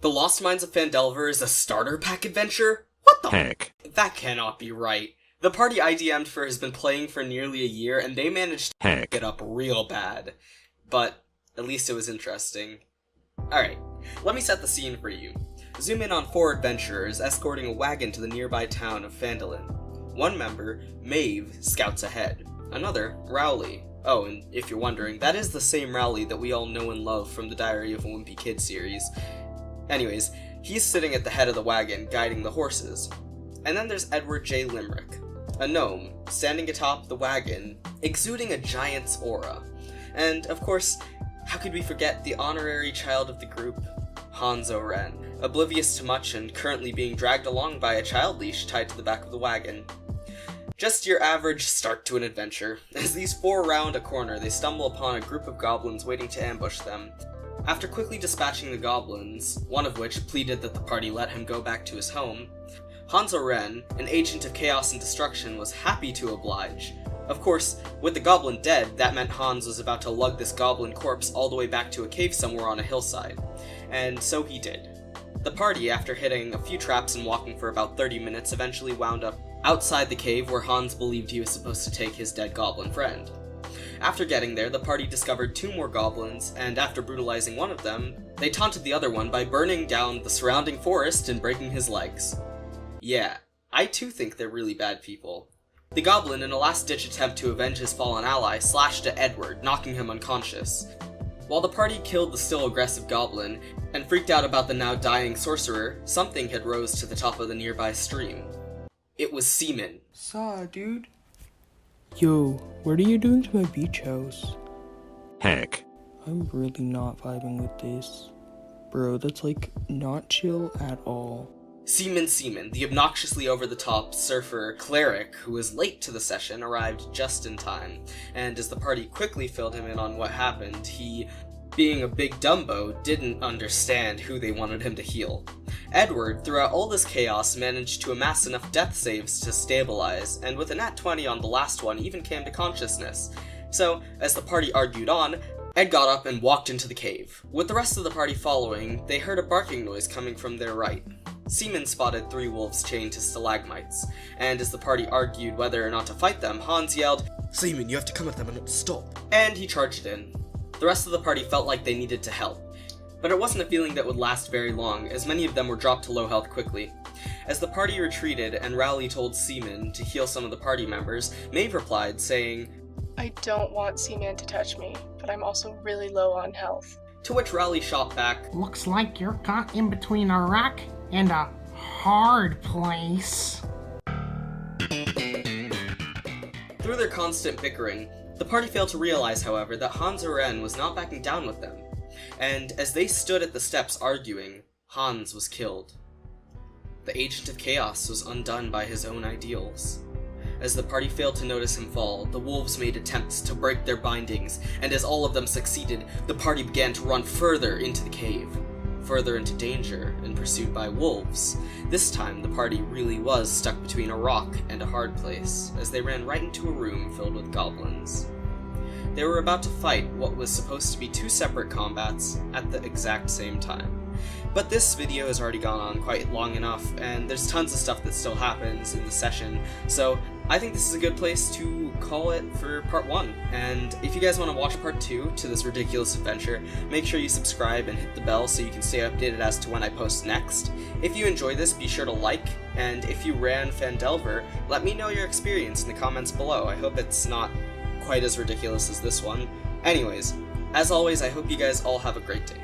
The Lost Mines of Phandelver is a starter pack adventure? What the heck? That cannot be right. The party I DM'd for has been playing for nearly a year, and they managed to get up real bad. But at least it was interesting. Alright, let me set the scene for you. Zoom in on 4 adventurers escorting a wagon to the nearby town of Phandalin. One member, Maeve, scouts ahead. Another, Rowley. Oh, and if you're wondering, that is the same Rowley that we all know and love from the Diary of a Wimpy Kid series. Anyways, he's sitting at the head of the wagon, guiding the horses. And then there's Edward J. Limerick, a gnome, standing atop the wagon, exuding a giant's aura. And, of course, how could we forget the honorary child of the group, Hanzo Ren, oblivious to much and currently being dragged along by a child leash tied to the back of the wagon. Just your average start to an adventure. As these 4 round a corner, they stumble upon a group of goblins waiting to ambush them. After quickly dispatching the goblins, one of which pleaded that the party let him go back to his home, Hanzo Ren, an agent of chaos and destruction, was happy to oblige. Of course, with the goblin dead, that meant Hans was about to lug this goblin corpse all the way back to a cave somewhere on a hillside. And so he did. The party, after hitting a few traps and walking for about 30 minutes, eventually wound up outside the cave where Hans believed he was supposed to take his dead goblin friend. After getting there, the party discovered 2 more goblins, and after brutalizing one of them, they taunted the other one by burning down the surrounding forest and breaking his legs. Yeah, I too think they're really bad people. The goblin, in a last-ditch attempt to avenge his fallen ally, slashed at Edward, knocking him unconscious. While the party killed the still aggressive goblin, and freaked out about the now dying sorcerer, something had rose to the top of the nearby stream. It was semen. Saw, dude. Yo, what are you doing to my beach house? Heck. I'm really not vibing with this. Bro, that's like not chill at all. Seaman, the obnoxiously over-the-top surfer cleric who was late to the session, arrived just in time, and as the party quickly filled him in on what happened, he, being a big Dumbo, didn't understand who they wanted him to heal. Edward, throughout all this chaos, managed to amass enough death saves to stabilize, and with a nat 20 on the last one, even came to consciousness. So, as the party argued on, Ed got up and walked into the cave. With the rest of the party following, they heard a barking noise coming from their right. Seaman spotted 3 wolves chained to stalagmites, and as the party argued whether or not to fight them, Hans yelled, "Seaman, you have to come at them and not stop," and he charged in. The rest of the party felt like they needed to help, but it wasn't a feeling that would last very long, as many of them were dropped to low health quickly. As the party retreated and Rowley told Seaman to heal some of the party members, Maeve replied, saying, "I don't want Seaman to touch me, but I'm also really low on health." To which Rowley shot back, "Looks like you're caught in between a rock and a hard place." Through their constant bickering, the party failed to realize, however, that Hanzo Ren was not backing down with them, and as they stood at the steps arguing, Hans was killed. The agent of chaos was undone by his own ideals. As the party failed to notice him fall, the wolves made attempts to break their bindings, and as all of them succeeded, the party began to run further into the cave, further into danger, and pursued by wolves. This time, the party really was stuck between a rock and a hard place, as they ran right into a room filled with goblins. They were about to fight what was supposed to be 2 separate combats at the exact same time. But this video has already gone on quite long enough, and there's tons of stuff that still happens in the session, so I think this is a good place to call it for part 1. And if you guys want to watch part 2 to this ridiculous adventure, make sure you subscribe and hit the bell so you can stay updated as to when I post next. If you enjoy this, be sure to like, and if you ran Phandelver, let me know your experience in the comments below. I hope it's not quite as ridiculous as this one. Anyways, as always, I hope you guys all have a great day.